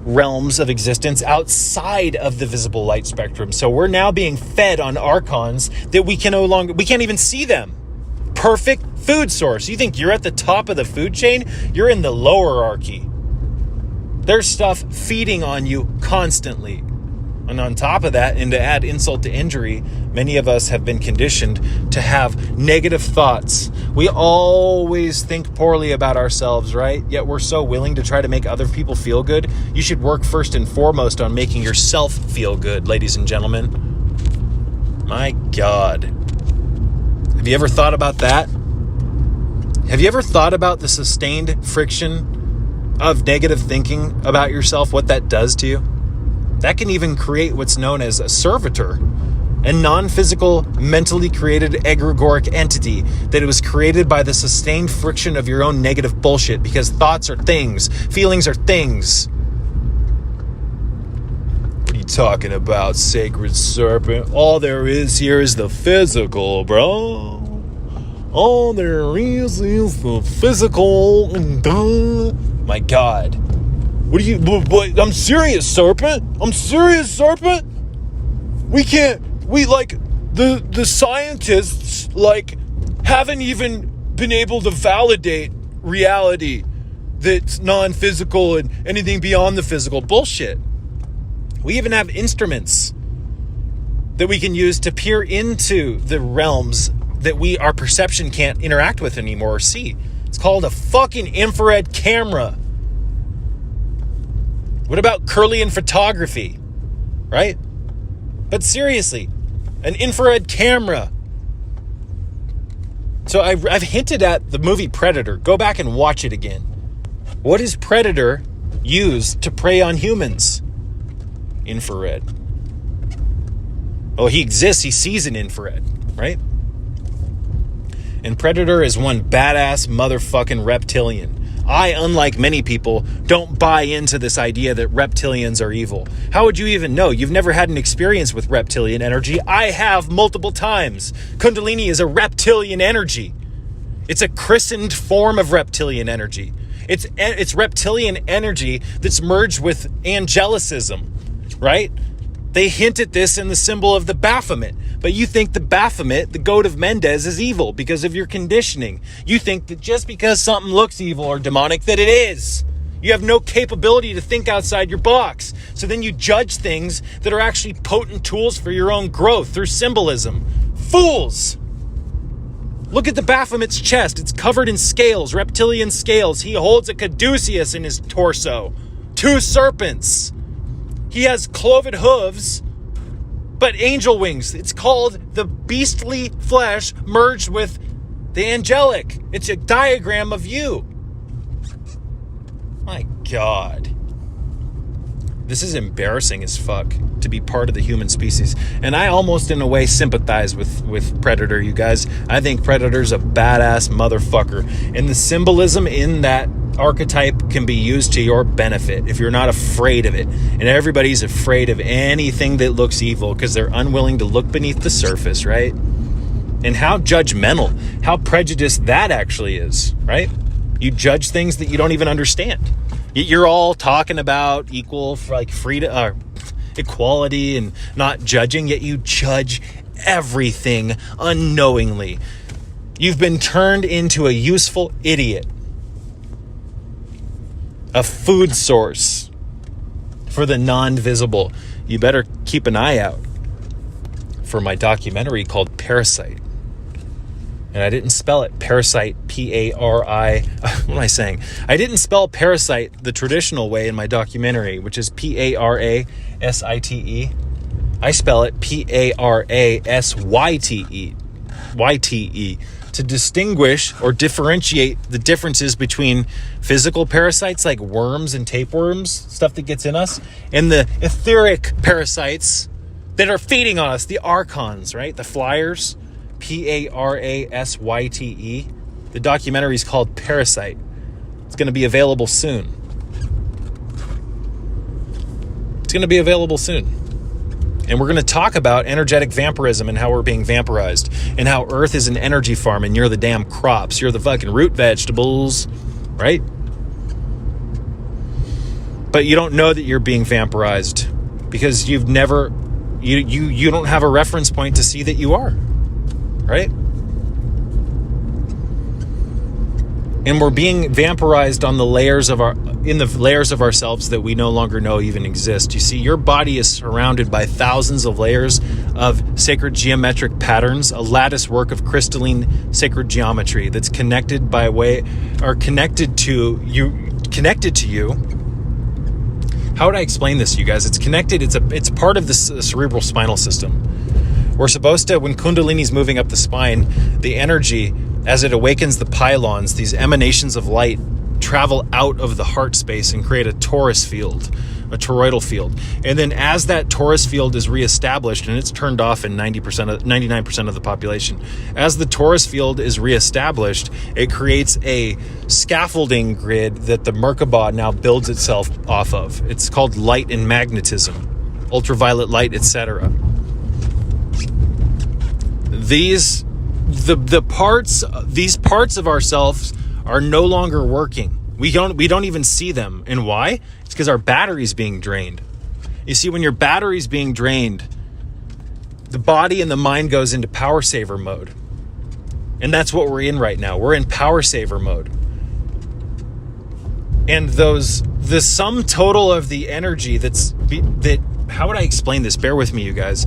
realms of existence outside of the visible light spectrum. So we're now being fed on archons that we can't even see them. Perfect food source. You think you're at the top of the food chain? You're in the lowerarchy. There's stuff feeding on you constantly. And on top of that, and to add insult to injury, many of us have been conditioned to have negative thoughts. We always think poorly about ourselves, right? Yet we're so willing to try to make other people feel good. You should work first and foremost on making yourself feel good, ladies and gentlemen. My God. Have you ever thought about that? Have you ever thought about the sustained friction of negative thinking about yourself, what that does to you? That can even create what's known as a servitor, a non-physical, mentally created egregoric entity that it was created by the sustained friction of your own negative bullshit, because thoughts are things, feelings are things. What are you talking about, sacred serpent? All there is here is the physical, bro. All there is the physical. My God. What I'm serious, Serpent. I'm serious, Serpent. The scientists, haven't even been able to validate reality that's non-physical and anything beyond the physical. Bullshit. We even have instruments that we can use to peer into the realms that our perception can't interact with anymore or see. It's called a fucking infrared camera. What about Kirlian photography, right? But seriously, an infrared camera. So I've hinted at the movie Predator. Go back and watch it again. What does Predator use to prey on humans? Infrared. Oh, he exists. He sees an infrared, right? And Predator is one badass motherfucking reptilian. I, unlike many people, don't buy into this idea that reptilians are evil. How would you even know? You've never had an experience with reptilian energy. I have multiple times. Kundalini is a reptilian energy. It's a christened form of reptilian energy. It's reptilian energy that's merged with angelicism, right? They hint at this in the symbol of the Baphomet. But you think the Baphomet, the goat of Mendez, is evil because of your conditioning. You think that just because something looks evil or demonic, that it is. You have no capability to think outside your box. So then you judge things that are actually potent tools for your own growth through symbolism. Fools! Look at the Baphomet's chest. It's covered in scales, reptilian scales. He holds a caduceus in his torso. 2 serpents. He has cloven hooves, but angel wings. It's called the beastly flesh merged with the angelic. It's a diagram of you. My God. This is embarrassing as fuck to be part of the human species. And I almost in a way sympathize with Predator, you guys. I think Predator's a badass motherfucker. And the symbolism in that archetype can be used to your benefit if you're not afraid of it. And everybody's afraid of anything that looks evil because they're unwilling to look beneath the surface, right? And how judgmental, how prejudiced that actually is, right? You judge things that you don't even understand. You're all talking about freedom, equality and not judging, yet you judge everything unknowingly. You've been turned into a useful idiot. A food source for the non-visible. You better keep an eye out for my documentary called Parasite. And I didn't spell it Parasite, P-A-R-I. What am I saying? I didn't spell Parasite the traditional way in my documentary, which is P-A-R-A-S-I-T-E. I spell it P-A-R-A-S-Y-T-E. Y-T-E. To distinguish or differentiate the differences between physical parasites like worms and tapeworms, stuff that gets in us, and the etheric parasites that are feeding on us, the archons, right? The flyers. Parasyte. The documentary is called Parasite. It's going to be available soon. And we're going to talk about energetic vampirism and how we're being vampirized, and how Earth is an energy farm and you're the damn crops. You're the fucking root vegetables, right? But you don't know that you're being vampirized because you don't have a reference point to see that you are, right? And we're being vampirized on the layers of ourselves that we no longer know even exist. You see, your body is surrounded by thousands of layers of sacred geometric patterns, a lattice work of crystalline sacred geometry that's connected to you. How would I explain this to you guys? It's connected. It's part of the cerebral spinal system. We're supposed to, when Kundalini's moving up the spine, the energy, as it awakens the pylons, these emanations of light travel out of the heart space and create a torus field, a toroidal field. And then as that torus field is reestablished, and it's turned off in 99% of the population, as the torus field is reestablished, it creates a scaffolding grid that the Merkaba now builds itself off of. It's called light and magnetism, ultraviolet light, etc. These parts of ourselves are no longer working. We don't even see them. And why? It's because our battery's being drained. You see, when your battery's being drained, the body and the mind goes into power saver mode. And that's what we're in right now. We're in power saver mode. And the sum total of the energy how would I explain this? Bear with me, you guys.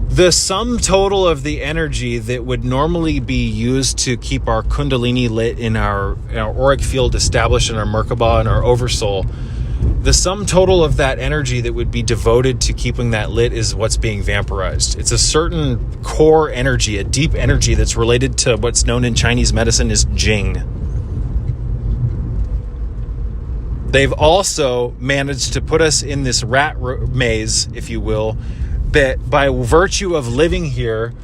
The sum total of the energy that would normally be used to keep our Kundalini lit in our auric field established in our Merkaba and our oversoul, the sum total of that energy that would be devoted to keeping that lit is what's being vampirized. It's a certain core energy, a deep energy that's related to what's known in Chinese medicine as Jing. They've also managed to put us in this rat maze, if you will, that by virtue of living here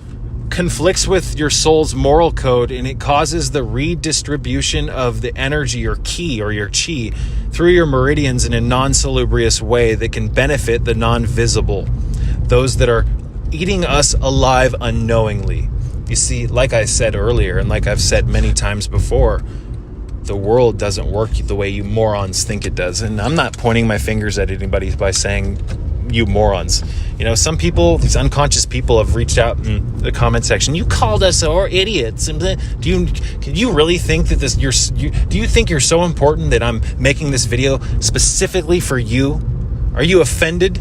conflicts with your soul's moral code, and it causes the redistribution of the energy or ki or your chi through your meridians in a non-salubrious way that can benefit the non-visible, those that are eating us alive unknowingly. You see, like I said earlier, and like I've said many times before, the world doesn't work the way you morons think it does. And I'm not pointing my fingers at anybody by saying you morons. You know, some people, these unconscious people, have reached out in the comment section. You called us idiots. Do you really think that do you think you're so important that I'm making this video specifically for you? Are you offended?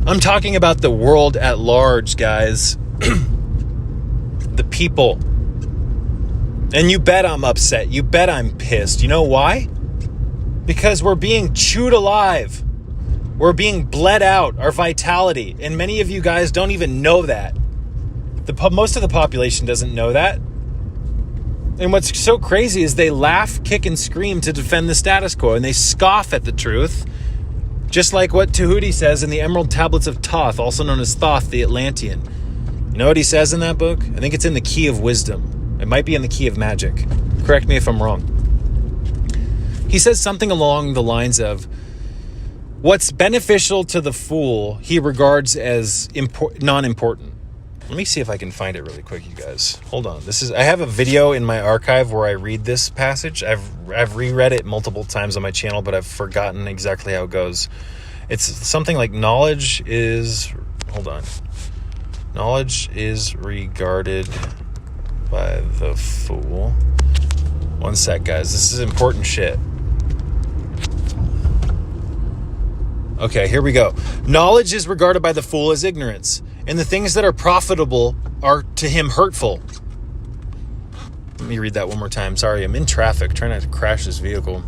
I'm talking about the world at large, guys. The people. And you bet I'm upset. You bet I'm pissed. You know why? Because we're being chewed alive. We're being bled out, our vitality. And many of you guys don't even know that. Most of the population doesn't know that. And what's so crazy is they laugh, kick, and scream to defend the status quo. And they scoff at the truth. Just like what Tahuti says in the Emerald Tablets of Thoth, also known as Thoth the Atlantean. You know what he says in that book? I think it's in the Key of Wisdom. It might be in the Key of Magic. Correct me if I'm wrong. He says something along the lines of, what's beneficial to the fool, he regards as non-important. Let me see if I can find it really quick, you guys. Hold on. I have a video in my archive where I read this passage. I've reread it multiple times on my channel, but I've forgotten exactly how it goes. It's something like knowledge is regarded by the fool. One sec, guys. This is important shit. Okay, here we go. Knowledge is regarded by the fool as ignorance, and the things that are profitable are to him hurtful. Let me read that one more time. Sorry, I'm in traffic, trying not to crash this vehicle.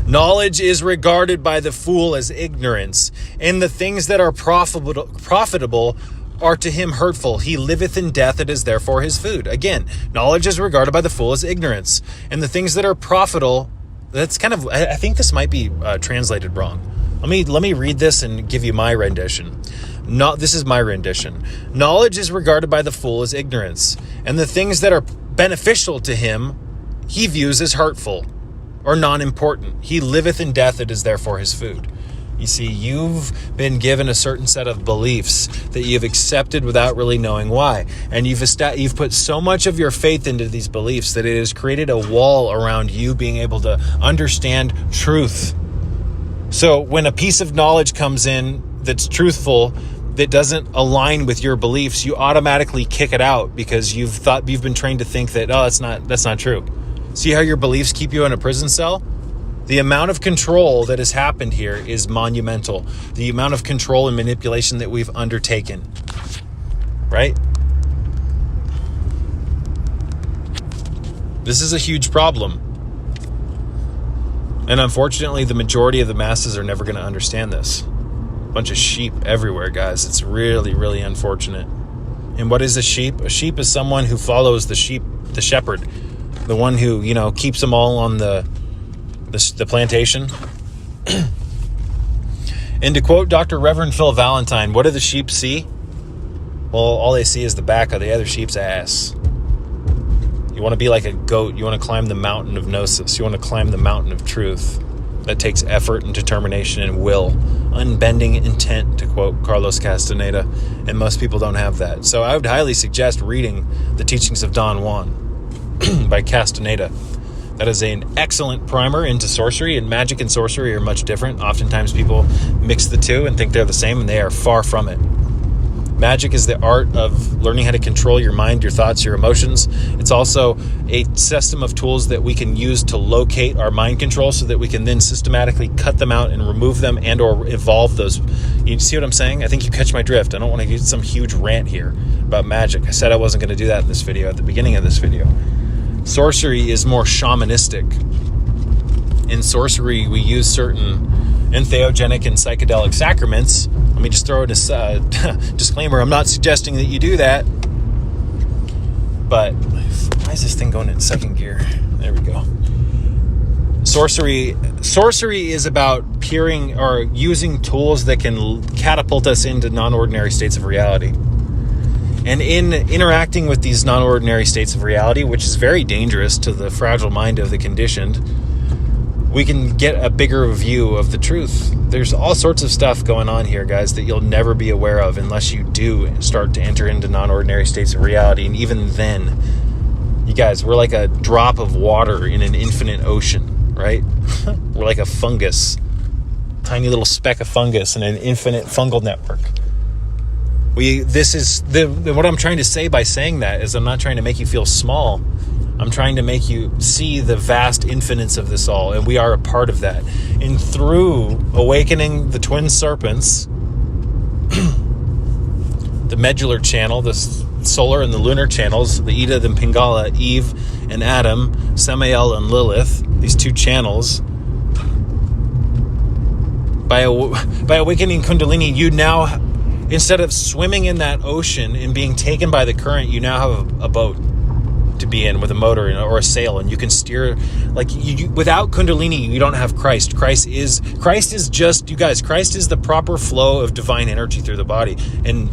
Knowledge is regarded by the fool as ignorance, and the things that are profitable are to him hurtful. He liveth in death, it is therefore his food. Again, knowledge is regarded by the fool as ignorance, and the things that are profitable, that's kind of, I think this might be translated wrong. Let me read this and give you my rendition. This is my rendition. Knowledge is regarded by the fool as ignorance, and the things that are beneficial to him he views as hurtful or non-important. He liveth in death, it is therefore his food. You see, you've been given a certain set of beliefs that you've accepted without really knowing why. And you've put so much of your faith into these beliefs that it has created a wall around you being able to understand truth. So when a piece of knowledge comes in that's truthful, that doesn't align with your beliefs, you automatically kick it out because you've been trained to think that, oh, that's not true. See how your beliefs keep you in a prison cell? The amount of control that has happened here is monumental. The amount of control and manipulation that we've undertaken, right? This is a huge problem. And unfortunately, the majority of the masses are never going to understand this. Bunch of sheep everywhere, guys. It's really, really unfortunate. And what is a sheep? A sheep is someone who follows the shepherd, the one who, keeps them all on the plantation. And to quote Dr. Reverend Phil Valentine, what do the sheep see? Well, all they see is the back of the other sheep's ass. You want to be like a goat. You want to climb the mountain of gnosis. You want to climb the mountain of truth. That takes effort and determination and will. Unbending intent, to quote Carlos Castaneda. And most people don't have that. So I would highly suggest reading The Teachings of Don Juan by Castaneda. That is an excellent primer into sorcery, and magic and sorcery are much different. Oftentimes people mix the two and think they're the same, and they are far from it. Magic is the art of learning how to control your mind, your thoughts, your emotions. It's also a system of tools that we can use to locate our mind control so that we can then systematically cut them out and remove them and or evolve those. You see what I'm saying? I think you catch my drift. I don't want to get some huge rant here about magic. I said I wasn't going to do that in this video at the beginning of this video. Sorcery is more shamanistic. In sorcery, we use certain entheogenic and psychedelic sacraments. Let me just throw in a disclaimer. I'm not suggesting that you do that. But why is this thing going in second gear? There we go. Sorcery is about peering or using tools that can catapult us into non-ordinary states of reality. And in interacting with these non-ordinary states of reality, which is very dangerous to the fragile mind of the conditioned, we can get a bigger view of the truth. There's all sorts of stuff going on here, guys, that you'll never be aware of unless you do start to enter into non-ordinary states of reality. And even then, you guys, we're like a drop of water in an infinite ocean, right? We're like a fungus, tiny little speck of fungus in an infinite fungal network. What I'm trying to say by saying that is I'm not trying to make you feel small. I'm trying to make you see the vast infinites of this all, and we are a part of that. And through awakening the twin serpents, the medular channel, the solar and the lunar channels, the Ida, the Pingala, Eve and Adam, Samael and Lilith, these two channels, by awakening Kundalini, you now, instead of swimming in that ocean and being taken by the current, you now have a boat to be in with a motor or a sail, and you can steer. Like without Kundalini, you don't have Christ. Christ is just, you guys, Christ is the proper flow of divine energy through the body and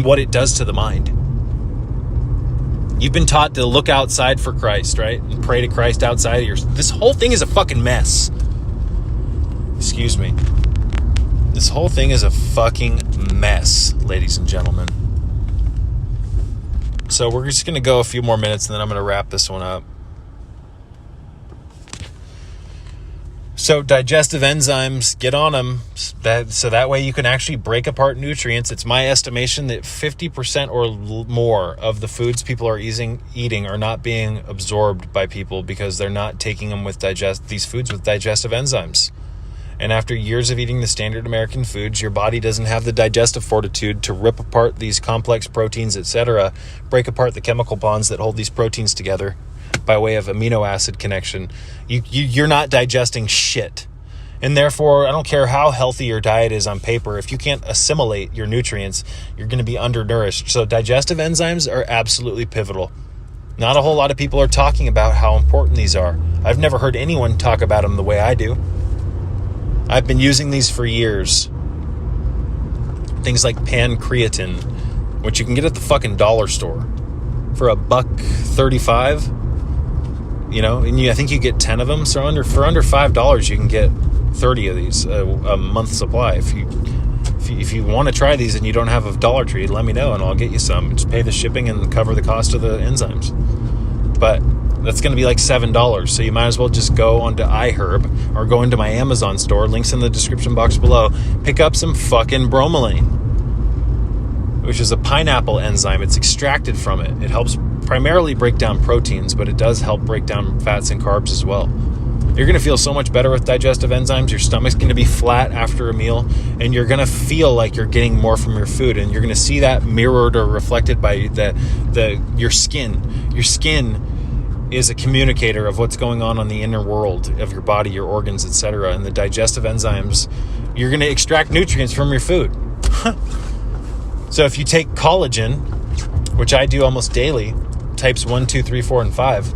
what it does to the mind. You've been taught to look outside for Christ, right? And pray to Christ outside of yours. This whole thing is a fucking mess. Excuse me. This whole thing is a fucking mess, ladies and gentlemen. So we're just going to go a few more minutes and then I'm going to wrap this one up. So digestive enzymes, get on them. So that way you can actually break apart nutrients. It's my estimation that 50% or more of the foods people are eating are not being absorbed by people because they're not taking them with these foods with digestive enzymes. And after years of eating the standard American foods, your body doesn't have the digestive fortitude to rip apart these complex proteins, etc., break apart the chemical bonds that hold these proteins together by way of amino acid connection. You're not digesting shit. And therefore, I don't care how healthy your diet is on paper, if you can't assimilate your nutrients, you're going to be undernourished. So digestive enzymes are absolutely pivotal. Not a whole lot of people are talking about how important these are. I've never heard anyone talk about them the way I do. I've been using these for years. Things like pancreatin, which you can get at the fucking dollar store for $1.35. And I think you get 10 of them. So for under $5, you can get 30 of these, a month supply. If you want to try these and you don't have a Dollar Tree, let me know and I'll get you some. Just pay the shipping and cover the cost of the enzymes. But that's going to be like $7. So you might as well just go onto iHerb or go into my Amazon store. Links in the description box below. Pick up some fucking bromelain, which is a pineapple enzyme. It's extracted from it. It helps primarily break down proteins, but it does help break down fats and carbs as well. You're going to feel so much better with digestive enzymes. Your stomach's going to be flat after a meal, and you're going to feel like you're getting more from your food, and you're going to see that mirrored or reflected by your skin. Your skin is a communicator of what's going on the inner world of your body, your organs, etc. And the digestive enzymes, you're going to extract nutrients from your food. So if you take collagen, which I do almost daily, types 1, 2, 3, 4, and 5,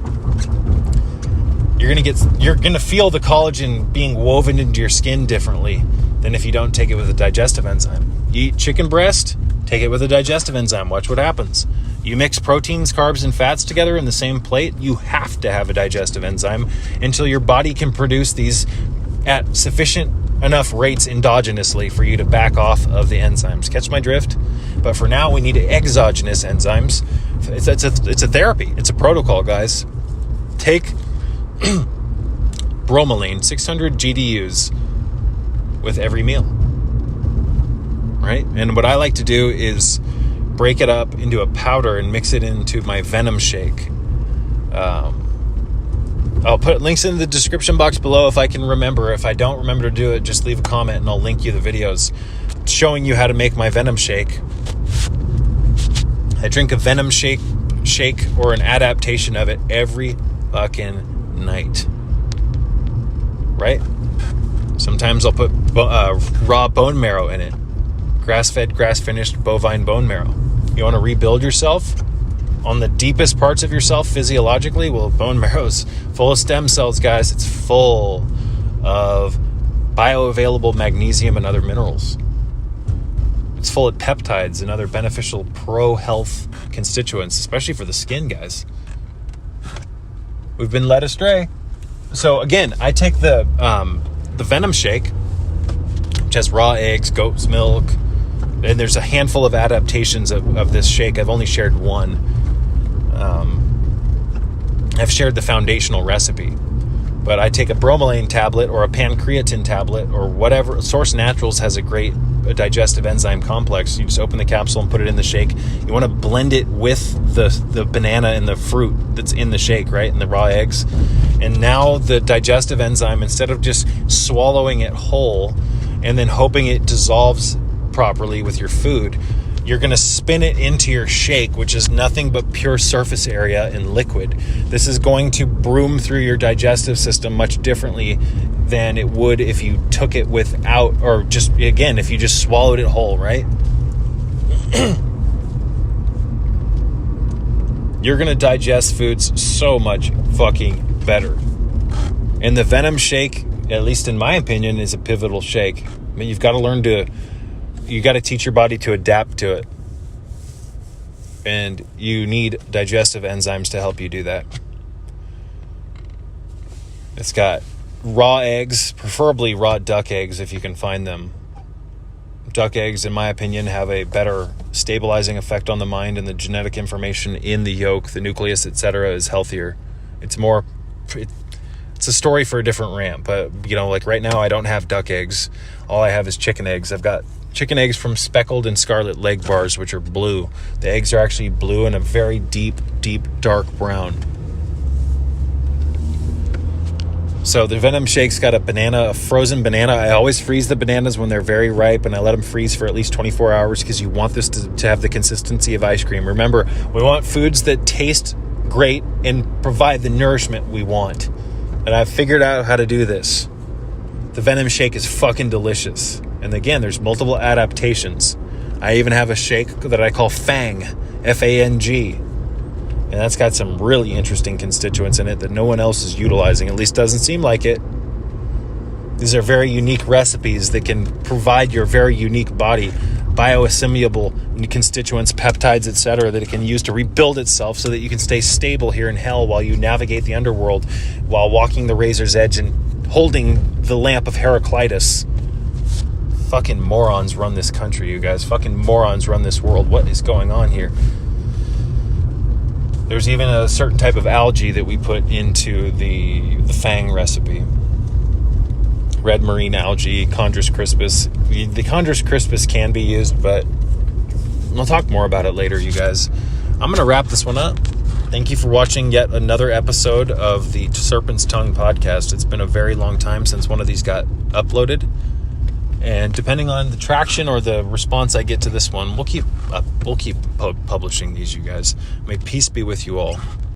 you're gonna feel the collagen being woven into your skin differently than if you don't take it with a digestive enzyme. You eat chicken breast, take it with a digestive enzyme. Watch what happens. You mix proteins, carbs, and fats together in the same plate. You have to have a digestive enzyme until your body can produce these at sufficient enough rates endogenously for you to back off of the enzymes. Catch my drift? But for now, we need exogenous enzymes. It's a therapy. It's a protocol, guys. Take bromelain, 600 GDUs with every meal, right? And what I like to do is break it up into a powder and mix it into my Venom shake. I'll put links in the description box below if I can remember. If I don't remember to do it, just leave a comment and I'll link you the videos showing you how to make my Venom shake. I drink a Venom shake or an adaptation of it every fucking night, right? Sometimes I'll put raw bone marrow in it. Grass-fed, grass-finished bovine bone marrow. You want to rebuild yourself on the deepest parts of yourself physiologically? Well, bone marrow's full of stem cells, guys. It's full of bioavailable magnesium and other minerals. It's full of peptides and other beneficial pro-health constituents, especially for the skin, guys. We've been led astray. So again, I take the Venom shake, which has raw eggs, goat's milk, and there's a handful of adaptations of this shake. I've only shared one. I've shared the foundational recipe. But I take a bromelain tablet or a pancreatin tablet or whatever. Source Naturals has a great digestive enzyme complex. You just open the capsule and put it in the shake. You want to blend it with the banana and the fruit that's in the shake, right? And the raw eggs. And now the digestive enzyme, instead of just swallowing it whole and then hoping it dissolves properly with your food, you're going to spin it into your shake, which is nothing but pure surface area and liquid. This is going to broom through your digestive system much differently than it would if you took it without, or just, again, if you just swallowed it whole, right? You're going to digest foods so much fucking better. And the Venom shake, at least in my opinion, is a pivotal shake. I mean, you've got to teach your body to adapt to it. And you need digestive enzymes to help you do that. It's got raw eggs, preferably raw duck eggs if you can find them. Duck eggs, in my opinion, have a better stabilizing effect on the mind, and the genetic information in the yolk, the nucleus, etc., is healthier. It's a story for a different rant, but like right now I don't have duck eggs. All I have is chicken eggs. I've got chicken eggs from speckled and scarlet leg bars, which are blue. The eggs are actually blue and a very deep, dark brown. So the Venom shake's got a frozen banana. I always freeze the bananas when they're very ripe, and I let them freeze for at least 24 hours because you want this to have the consistency of ice cream. Remember, we want foods that taste great and provide the nourishment we want. And I've figured out how to do this. The Venom shake is fucking delicious. And again, there's multiple adaptations. I even have a shake that I call Fang, F-A-N-G. And that's got some really interesting constituents in it that no one else is utilizing. At least doesn't seem like it. These are very unique recipes that can provide your very unique body bioassimilable constituents, peptides, etc., that it can use to rebuild itself so that you can stay stable here in hell while you navigate the underworld while walking the razor's edge and holding the lamp of Heraclitus. Fucking morons run this country, you guys. Fucking morons run this world. What is going on here? There's even a certain type of algae that we put into the Fang recipe. Red marine algae, Chondrus crispus. The Chondrus crispus can be used, but we'll talk more about it later, you guys. I'm going to wrap this one up. Thank you for watching yet another episode of the Serpent's Tongue podcast. It's been a very long time since one of these got uploaded. And depending on the traction or the response I get to this one, we'll keep publishing these, you guys. May peace be with you all.